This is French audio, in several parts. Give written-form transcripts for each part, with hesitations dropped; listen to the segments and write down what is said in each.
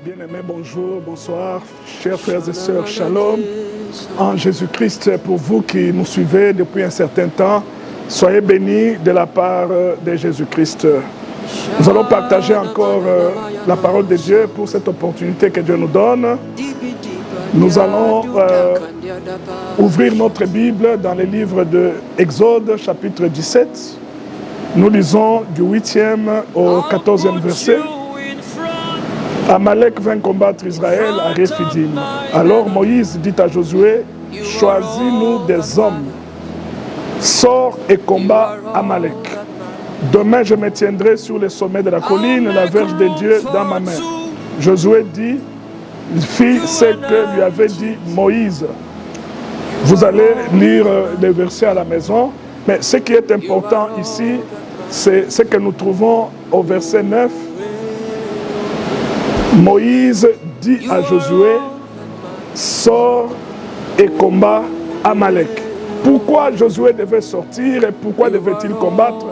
Bien-aimés, bonjour, bonsoir, chers frères et sœurs, shalom, en Jésus-Christ. Pour vous qui nous suivez depuis un certain temps, soyez bénis de la part de Jésus-Christ. Nous allons partager encore la parole de Dieu pour cette opportunité que Dieu nous donne. Nous allons ouvrir notre Bible dans le livre de Exode, chapitre 17. Nous lisons du 8e au 14e verset. Amalek vint combattre Israël à Rephidim. Alors Moïse dit à Josué, choisis-nous des hommes, sors et combat Amalek. Demain je me tiendrai sur le sommet de la colline, la verge de Dieu dans ma main. Josué fit ce que lui avait dit Moïse. Vous allez lire les versets à la maison, mais ce qui est important ici, c'est ce que nous trouvons au verset 9. Moïse dit à Josué, sors et combat Amalek. Pourquoi Josué devait sortir et pourquoi devait-il combattre?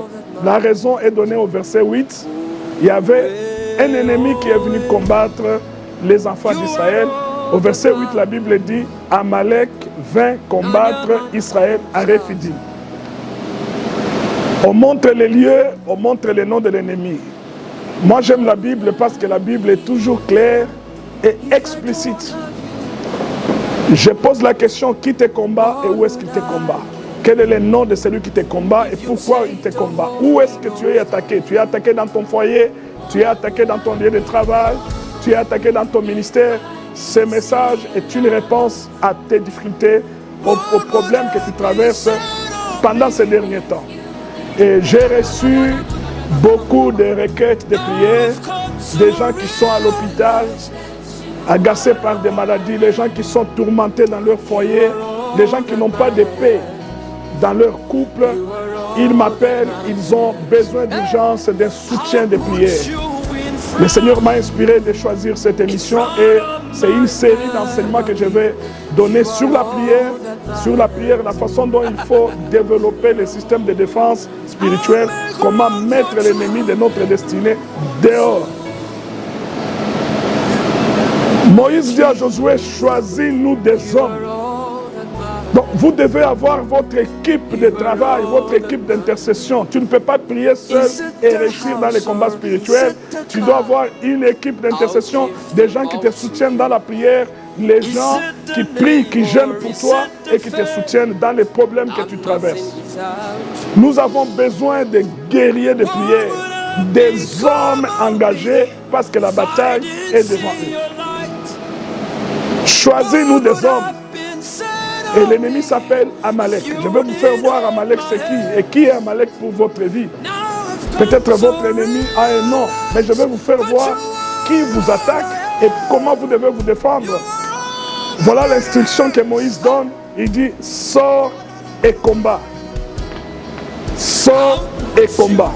La raison est donnée au verset 8. Il y avait un ennemi qui est venu combattre les enfants d'Israël. Au verset 8, la Bible dit, Amalek vint combattre Israël à Rephidim. On montre les lieux, on montre les noms de l'ennemi. Moi, j'aime la Bible parce que la Bible est toujours claire et explicite. Je pose la question, qui te combat et où est-ce qu'il te combat? Quel est le nom de celui qui te combat et pourquoi il te combat? Où est-ce que tu es attaqué? Tu es attaqué dans ton foyer, tu es attaqué dans ton lieu de travail, tu es attaqué dans ton ministère. Ce message est une réponse à tes difficultés, aux problèmes que tu traverses pendant ces derniers temps. Et j'ai reçu beaucoup de requêtes de prières, des gens qui sont à l'hôpital, agacés par des maladies, les gens qui sont tourmentés dans leur foyer, les gens qui n'ont pas de paix dans leur couple. Ils m'appellent, ils ont besoin d'urgence, d'un soutien de prière. Le Seigneur m'a inspiré de choisir cette émission et c'est une série d'enseignements que je vais donner sur la prière, la façon dont il faut développer le système de défense spirituelle, comment mettre l'ennemi de notre destinée dehors. Moïse dit à Josué, choisis-nous des hommes. Donc vous devez avoir votre équipe de travail, votre équipe d'intercession. Tu ne peux pas prier seul et réussir dans les combats spirituels. Tu dois avoir une équipe d'intercession, des gens qui te soutiennent dans la prière, les gens qui prient, qui jeûnent pour toi et qui te soutiennent dans les problèmes que tu traverses. Nous avons besoin de guerriers de prière, des hommes engagés parce que la bataille est devant eux. Choisis-nous des hommes. Et l'ennemi s'appelle Amalek. Je vais vous faire voir Amalek c'est qui. Et qui est Amalek pour votre vie? Peut-être votre ennemi a un nom. Mais je vais vous faire voir qui vous attaque et comment vous devez vous défendre. Voilà l'instruction que Moïse donne. Il dit, sors et combat. Sors et combat.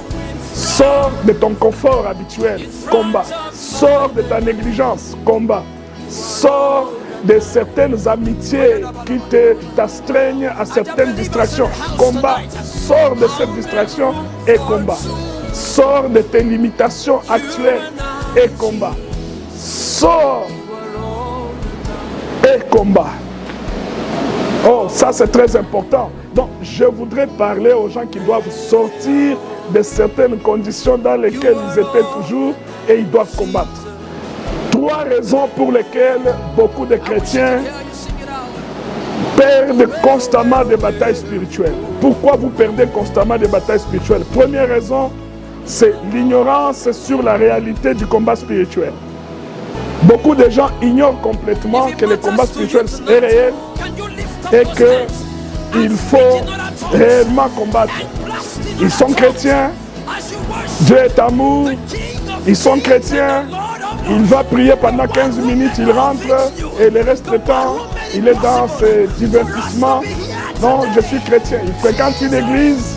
Sors de ton confort habituel. Combat. Sors de ta négligence. Combat. Sors de certaines amitiés qui t'astreignent à certaines distractions. Combat, sors de cette distraction et combat. Sors de tes limitations actuelles et combat. Sors et combat. Oh, ça c'est très important. Donc, je voudrais parler aux gens qui doivent sortir de certaines conditions dans lesquelles ils étaient toujours et ils doivent combattre. 3 raisons pour lesquelles beaucoup de chrétiens perdent constamment des batailles spirituelles. Pourquoi vous perdez constamment des batailles spirituelles? Première raison, c'est l'ignorance sur la réalité du combat spirituel. Beaucoup de gens ignorent complètement que le combat spirituel est réel et qu'il faut réellement combattre. Ils sont chrétiens, Dieu est amour, ils sont chrétiens. Il va prier pendant 15 minutes, il rentre et le reste du temps, il est dans ses divertissements. Non, je suis chrétien. Il fréquente une église,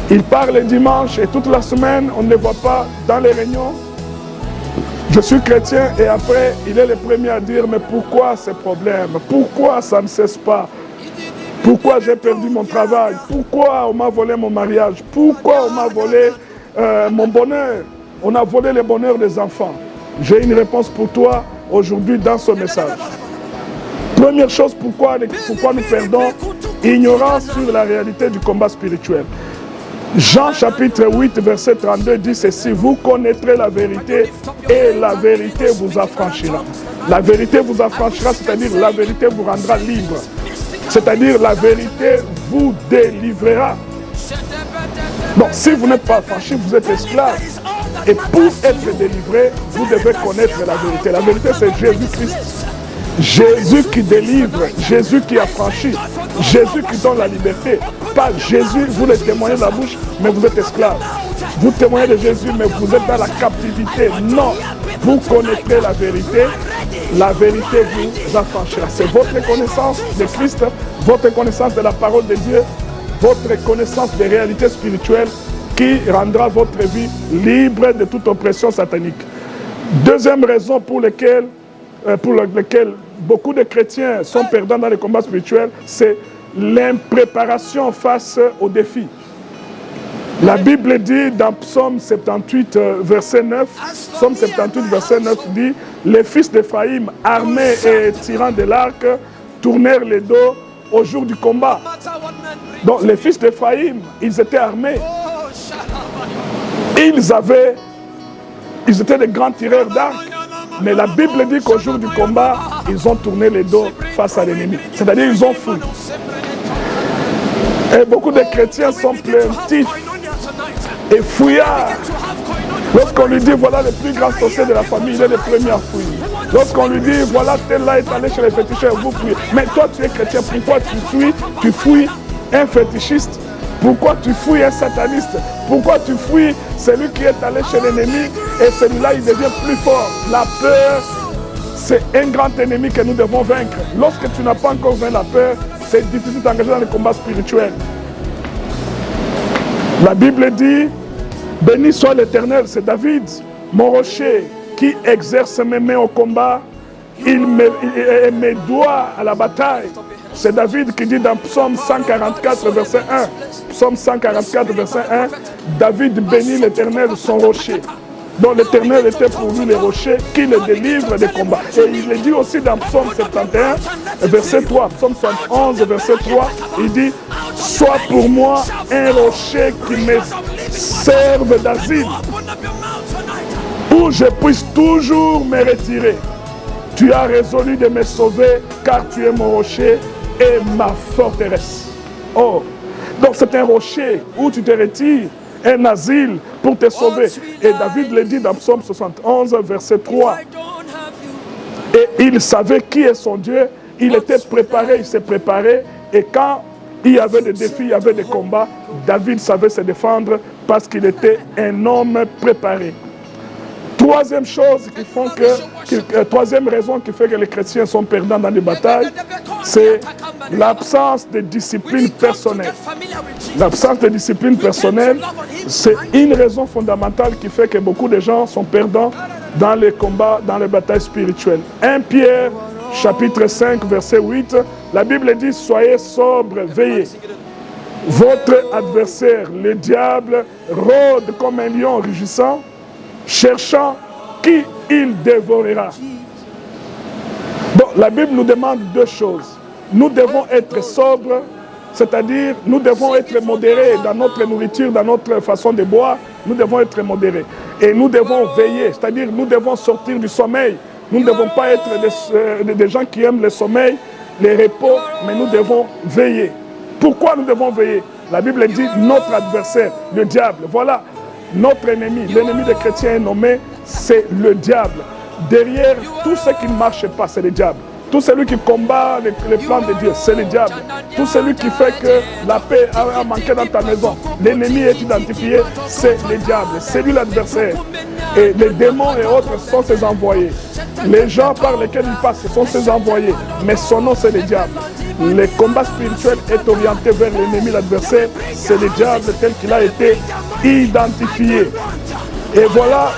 il part le dimanche et toute la semaine, on ne le voit pas dans les réunions. Je suis chrétien et après, il est le premier à dire, mais pourquoi ces problèmes? Pourquoi ça ne cesse pas? Pourquoi j'ai perdu mon travail? Pourquoi on m'a volé mon mariage? Pourquoi on m'a volé mon bonheur? On a volé le bonheur des enfants. J'ai une réponse pour toi aujourd'hui dans ce message. Première chose, pourquoi nous perdons? Ignorance sur la réalité du combat spirituel. Jean chapitre 8 verset 32 dit ceci: vous connaîtrez la vérité et la vérité vous affranchira. La vérité vous affranchira, c'est-à-dire la vérité vous rendra libre. C'est-à-dire la vérité vous délivrera. Donc si vous n'êtes pas affranchi, vous êtes esclave. Et pour être délivré, vous devez connaître la vérité. La vérité, c'est Jésus-Christ. Jésus qui délivre, Jésus qui affranchit, Jésus qui donne la liberté. Pas Jésus, vous le témoignez de la bouche, mais vous êtes esclave. Vous témoignez de Jésus, mais vous êtes dans la captivité. Non, vous connaîtrez la vérité vous affranchira. C'est votre connaissance de Christ, votre connaissance de la parole de Dieu, votre connaissance des réalités spirituelles qui rendra votre vie libre de toute oppression satanique. Deuxième raison pour laquelle beaucoup de chrétiens sont perdants dans les combats spirituels, c'est l'impréparation face aux défis. La Bible dit dans Psaume 78, verset 9, Psaume 78, verset 9 dit: les fils d'Éphraïm, armés et tirant de l'arc, tournèrent les dos au jour du combat. Donc les fils d'Éphraïm, ils étaient armés. Ils étaient des grands tireurs d'arc. Mais la Bible dit qu'au jour du combat, ils ont tourné les dos face à l'ennemi. C'est-à-dire ils ont fui. Et beaucoup de chrétiens sont plaintifs et fouillards. Lorsqu'on lui dit voilà le plus grand sorcier de la famille, il est le premier à fuir. Lorsqu'on lui dit voilà tel là est allé chez les féticheurs, vous fouillez. Mais toi tu es chrétien, pourquoi tu fuis? Tu fouilles un fétichiste. Pourquoi tu fouilles un sataniste? Pourquoi tu fouilles celui qui est allé chez l'ennemi et celui-là il devient plus fort? La peur, c'est un grand ennemi que nous devons vaincre. Lorsque tu n'as pas encore vaincu la peur, c'est difficile d'engager dans le combat spirituel. La Bible dit: béni soit l'Éternel, c'est David, mon rocher, qui exerce mes mains au combat, il me doit à la bataille. C'est David qui dit dans Psaume 144, verset 1. Psaume 144, verset 1. David bénit l'Éternel, son rocher. Donc l'Éternel était pour lui le rocher qui le délivre des combats. Et il le dit aussi dans Psaume 71, verset 3. Psaume 71, verset 3. Il dit: sois pour moi un rocher qui me serve d'asile, où je puisse toujours me retirer. Tu as résolu de me sauver, car tu es mon rocher et ma forteresse. Oh, donc c'est un rocher où tu te retires, un asile pour te sauver. Et David le dit dans Psaume 71, verset 3. Et il savait qui est son Dieu, il était préparé, il s'est préparé. Et quand il y avait des défis, il y avait des combats, David savait se défendre parce qu'il était un homme préparé. Troisième raison qui fait que les chrétiens sont perdants dans les batailles, c'est l'absence de discipline personnelle. L'absence de discipline personnelle, c'est une raison fondamentale qui fait que beaucoup de gens sont perdants dans les combats, dans les batailles spirituelles. 1 Pierre, chapitre 5, verset 8, la Bible dit: soyez sobres, veillez. Votre adversaire, le diable, rôde comme un lion rugissant, cherchant qui il dévorera. Donc la Bible nous demande deux choses. Nous devons être sobres, c'est-à-dire nous devons être modérés dans notre nourriture, dans notre façon de boire. Nous devons être modérés. Et nous devons veiller, c'est-à-dire nous devons sortir du sommeil. Nous ne devons pas être des gens qui aiment le sommeil, les repos, mais nous devons veiller. Pourquoi nous devons veiller? La Bible dit notre adversaire, le diable. Voilà. Notre ennemi, l'ennemi des chrétiens est nommé, c'est le diable. Derrière tout ce qui ne marche pas, c'est le diable. Tout celui qui combat les plans de Dieu, c'est le diable. Tout celui qui fait que la paix a manqué dans ta maison, l'ennemi est identifié, c'est le diable. C'est lui l'adversaire. Et les démons et autres sont ses envoyés. Les gens par lesquels il passe, ce sont ses envoyés. Mais son nom, c'est le diable. Le combat spirituel est orienté vers l'ennemi, l'adversaire, c'est le diable tel qu'il a été identifié. Et voilà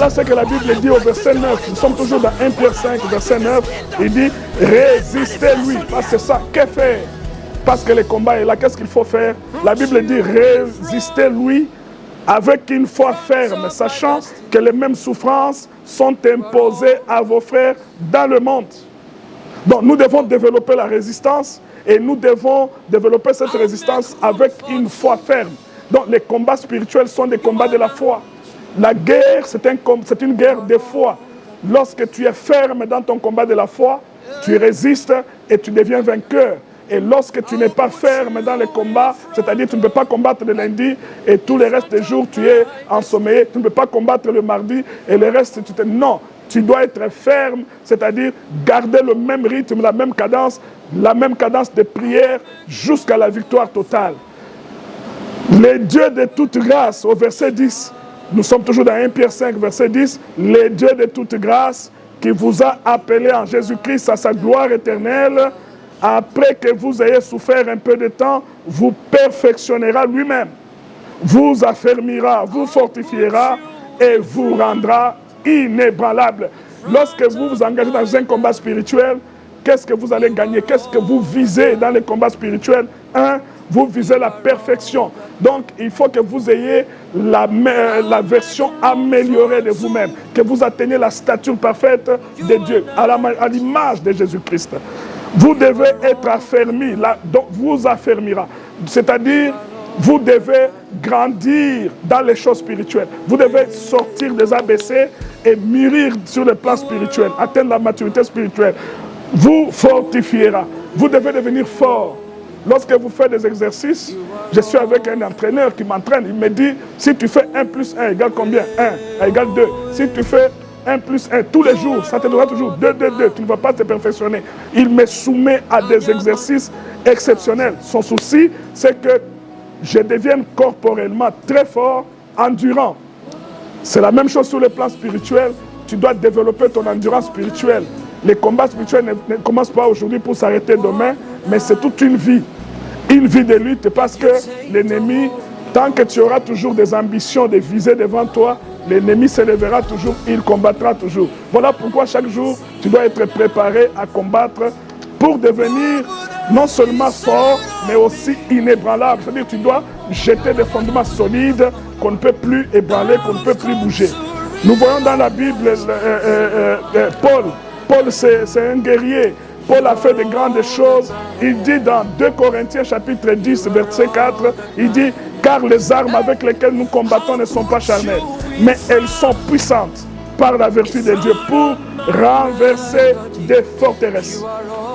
ce que la Bible dit au verset 9. Nous sommes toujours dans 1 Pierre 5, verset 9. Il dit: résistez-lui. Parce que ça, que faire? Parce que le combat est là. Qu'est-ce qu'il faut faire? La Bible dit: résistez-lui avec une foi ferme, sachant que les mêmes souffrances sont imposées à vos frères dans le monde. Donc nous devons développer la résistance et nous devons développer cette résistance avec une foi ferme. Donc les combats spirituels sont des combats de la foi. La guerre, c'est une guerre de foi. Lorsque tu es ferme dans ton combat de la foi, tu résistes et tu deviens vainqueur. Et lorsque tu n'es pas ferme dans les combats, c'est-à-dire tu ne peux pas combattre le lundi et tous les restes des jours tu es ensommeillé, tu ne peux pas combattre le mardi et le reste Non, tu dois être ferme, c'est-à-dire garder le même rythme, la même cadence de prière jusqu'à la victoire totale. Les dieux de toute grâce, au verset 10, nous sommes toujours dans 1 Pierre 5, verset 10, les dieux de toute grâce qui vous a appelé en Jésus-Christ à sa gloire éternelle, après que vous ayez souffert un peu de temps, vous perfectionnera lui-même, vous affermira, vous fortifiera et vous rendra inébranlable. Lorsque vous vous engagez dans un combat spirituel, qu'est-ce que vous allez gagner? Qu'est-ce que vous visez dans les combats spirituels? Vous visez la perfection. Donc, il faut que vous ayez la version améliorée de vous-même, que vous atteigniez la stature parfaite de Dieu, à l'image de Jésus-Christ. Vous devez être affermi, donc vous affermira. C'est-à-dire, vous devez grandir dans les choses spirituelles. Vous devez sortir des ABC et mûrir sur le plan spirituel, atteindre la maturité spirituelle. Vous fortifiera. Vous devez devenir fort. Lorsque vous faites des exercices, je suis avec un entraîneur qui m'entraîne. Il me dit, si tu fais 1 plus 1 égale combien? 1 égale 2. Si tu fais 1 plus 1 tous les jours, ça te donnera toujours 2, 2, 2. Tu ne vas pas te perfectionner. Il me soumet à des exercices exceptionnels. Son souci, c'est que je devienne corporellement très fort, endurant. C'est la même chose sur le plan spirituel. Tu dois développer ton endurance spirituelle. Les combats spirituels ne commencent pas aujourd'hui pour s'arrêter demain, mais c'est toute une vie de lutte, parce que l'ennemi, tant que tu auras toujours des ambitions, des visées devant toi, l'ennemi se lèvera toujours, il combattra toujours. Voilà pourquoi chaque jour, tu dois être préparé à combattre pour devenir non seulement fort, mais aussi inébranlable. C'est-à-dire que tu dois jeter des fondements solides qu'on ne peut plus ébranler, qu'on ne peut plus bouger. Nous voyons dans la Bible Paul, c'est un guerrier. Paul a fait de grandes choses. Il dit dans 2 Corinthiens chapitre 10, verset 4, il dit, car les armes avec lesquelles nous combattons ne sont pas charnelles, mais elles sont puissantes par la vertu de Dieu pour renverser des forteresses.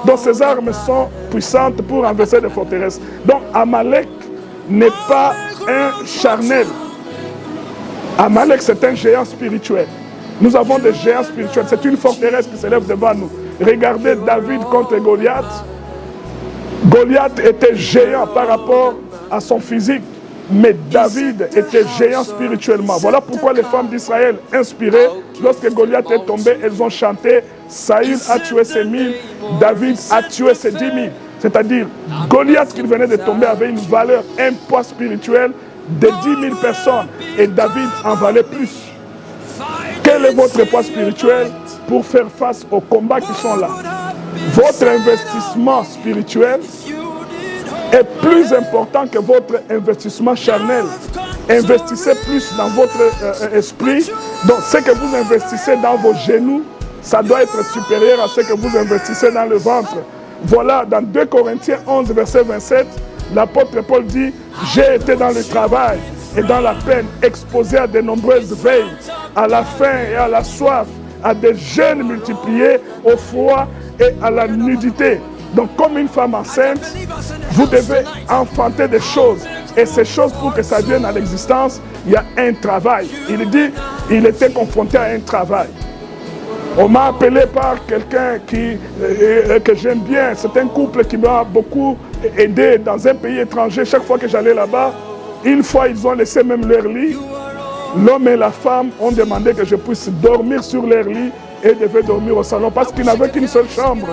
Donc ces armes sont puissantes pour renverser des forteresses. Donc Amalek n'est pas un charnel. Amalek, c'est un géant spirituel. Nous avons des géants spirituels. C'est une forteresse qui s'élève devant nous. Regardez David contre Goliath. Goliath était géant par rapport à son physique, mais David était géant spirituellement. Voilà pourquoi les femmes d'Israël, inspirées, lorsque Goliath est tombé, elles ont chanté « Saül a tué ses 1000, David a tué ses 10 000 ». C'est-à-dire, Goliath qui venait de tomber avait une valeur, un poids spirituel de 10 000 personnes. Et David en valait plus. Quel est votre poids spirituel pour faire face aux combats qui sont là? Votre investissement spirituel est plus important que votre investissement charnel. Investissez plus dans votre esprit. Donc ce que vous investissez dans vos genoux, ça doit être supérieur à ce que vous investissez dans le ventre. Voilà, dans 2 Corinthiens 11, verset 27, l'apôtre Paul dit, j'ai été dans le travail et dans la peine, exposé à de nombreuses veilles, à la faim et à la soif, à des jeûnes multipliés, au froid et à la nudité. Donc comme une femme enceinte, vous devez enfanter des choses. Et ces choses, pour que ça vienne à l'existence, il y a un travail. Il dit, il était confronté à un travail. On m'a appelé par quelqu'un que j'aime bien. C'est un couple qui m'a beaucoup aidé dans un pays étranger. Chaque fois que j'allais là-bas, une fois, ils ont laissé même leur lit. L'homme et la femme ont demandé que je puisse dormir sur leur lit et devaient dormir au salon parce qu'ils n'avaient qu'une seule chambre.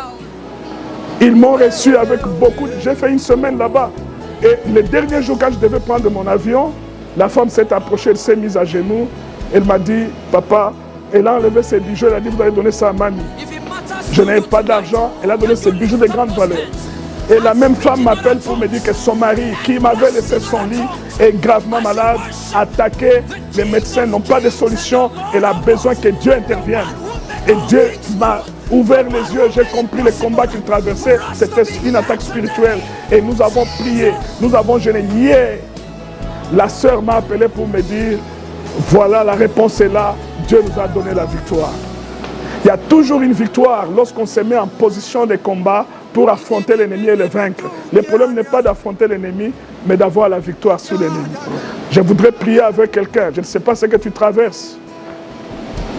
Ils m'ont reçu avec beaucoup. J'ai fait une semaine là-bas. Et le dernier jour, quand je devais prendre mon avion, la femme s'est approchée, elle s'est mise à genoux. Elle m'a dit, papa, elle a enlevé ses bijoux, elle a dit, vous allez donner ça à mamie. Je n'avais pas d'argent, elle a donné ses bijoux de grande valeur. Et la même femme m'appelle pour me dire que son mari, qui m'avait laissé son lit, est gravement malade, attaqué. Les médecins n'ont pas de solution. Elle a besoin que Dieu intervienne. Et Dieu m'a ouvert les yeux. J'ai compris le combat qu'il traversait. C'était une attaque spirituelle. Et nous avons prié. Nous avons jeûné. Hier, la sœur m'a appelé pour me dire, voilà, la réponse est là. Dieu nous a donné la victoire. Il y a toujours une victoire lorsqu'on se met en position de combat pour affronter l'ennemi et le vaincre. Le problème n'est pas d'affronter l'ennemi, mais d'avoir la victoire sur l'ennemi. Je voudrais prier avec quelqu'un. Je ne sais pas ce que tu traverses.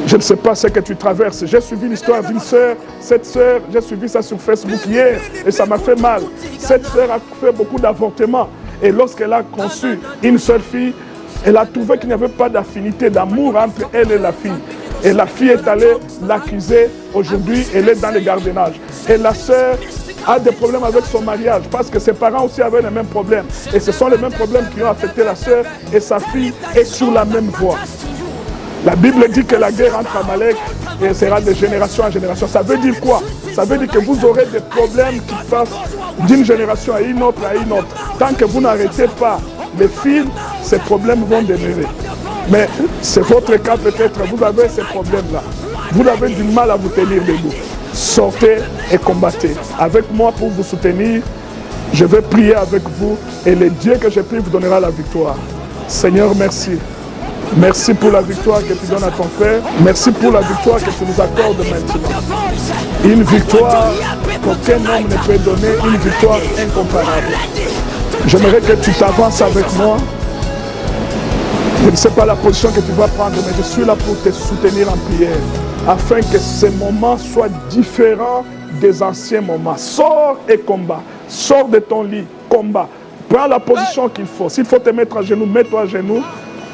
Je ne sais pas ce que tu traverses. J'ai suivi l'histoire d'une sœur. Cette sœur, j'ai suivi ça sur Facebook hier et ça m'a fait mal. Cette sœur a fait beaucoup d'avortements. Et lorsqu'elle a conçu une seule fille, elle a trouvé qu'il n'y avait pas d'affinité, d'amour entre elle et la fille. Et la fille est allée l'accuser. Aujourd'hui, elle est dans le gardiennage. Et la sœur a des problèmes avec son mariage parce que ses parents aussi avaient les mêmes problèmes. Et ce sont les mêmes problèmes qui ont affecté la sœur et sa fille est sur la même voie. La Bible dit que la guerre entre Amalek et sera de génération en génération. Ça veut dire quoi? Ça veut dire que vous aurez des problèmes qui passent d'une génération à une autre. Tant que vous n'arrêtez pas les fils, ces problèmes vont demeurer. Mais c'est votre cas peut-être, vous avez ces problèmes-là. Vous avez du mal à vous tenir debout. Sortez et combattez. Avec moi pour vous soutenir, je vais prier avec vous et le Dieu que je prie vous donnera la victoire. Seigneur, merci. Merci pour la victoire que tu donnes à ton frère. Merci pour la victoire que tu nous accordes maintenant. Une victoire qu'aucun homme ne peut donner, une victoire incomparable. J'aimerais que tu t'avances avec moi. Je ne sais pas la position que tu vas prendre, mais je suis là pour te soutenir en prière, afin que ces moments soient différents des anciens moments. Sors et combat. Sors de ton lit, combat. Prends la position qu'il faut. S'il faut te mettre à genoux, mets-toi à genoux.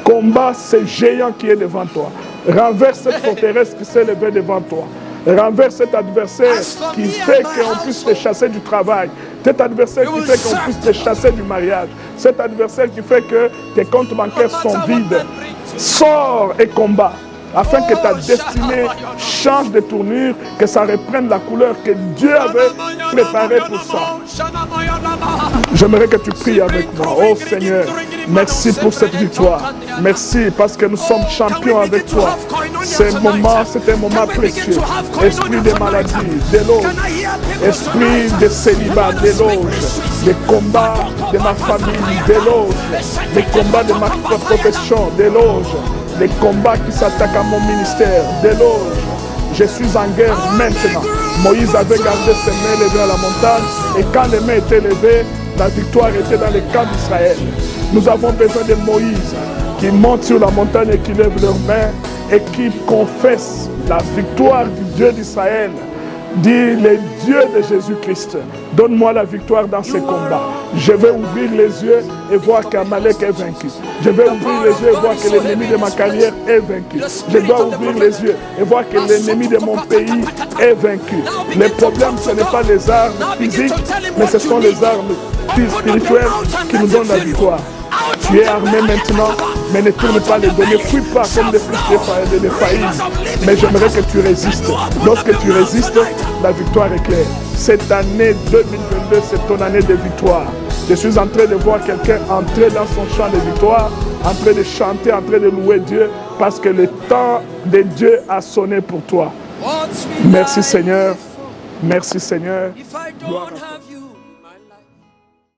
Combat ce géant qui est devant toi. Renverse cette forteresse qui s'est levée devant toi. Renverse cet adversaire qui fait qu'on puisse te chasser du travail. Cet adversaire qui fait qu'on puisse te chasser du mariage. Cet adversaire qui fait que tes comptes bancaires sont vides. Sors et combat, afin que ta destinée change de tournure, que ça reprenne la couleur que Dieu avait préparée pour ça. J'aimerais que tu pries avec moi. Oh Seigneur, merci pour cette victoire. Merci parce que nous sommes champions avec toi. C'est un moment précieux. Esprit de maladie, d'éloge. Esprit de célibat, d'éloge. Des combats de ma famille, d'éloge. Des combats de ma profession, d'éloge. Les combats qui s'attaquent à mon ministère, d'éloge. Je suis en guerre maintenant. Moïse avait gardé ses mains levées à la montagne et quand les mains étaient levées, la victoire était dans les camps d'Israël. Nous avons besoin de Moïse qui monte sur la montagne et qui lève leurs mains et qui confesse la victoire du Dieu d'Israël. Dis le Dieu de Jésus-Christ, donne-moi la victoire dans ces combats. Je vais ouvrir les yeux et voir qu'Amalek est vaincu. Je vais ouvrir les yeux et voir que l'ennemi de ma carrière est vaincu. Je dois ouvrir les yeux et voir que l'ennemi de mon pays est vaincu. Le problème, ce n'est pas les armes physiques, mais ce sont les armes spirituelles qui nous donnent la victoire. Tu es armé maintenant, mais ne tourne pas les données. Fuis pas comme des fils de faillis. Mais j'aimerais que tu résistes. Lorsque tu résistes, la victoire est claire. Cette année 2022, c'est ton année de victoire. Je suis en train de voir quelqu'un entrer dans son champ de victoire, en train de chanter, en train de louer Dieu, parce que le temps de Dieu a sonné pour toi. Merci Seigneur. Merci Seigneur. Gloire à toi.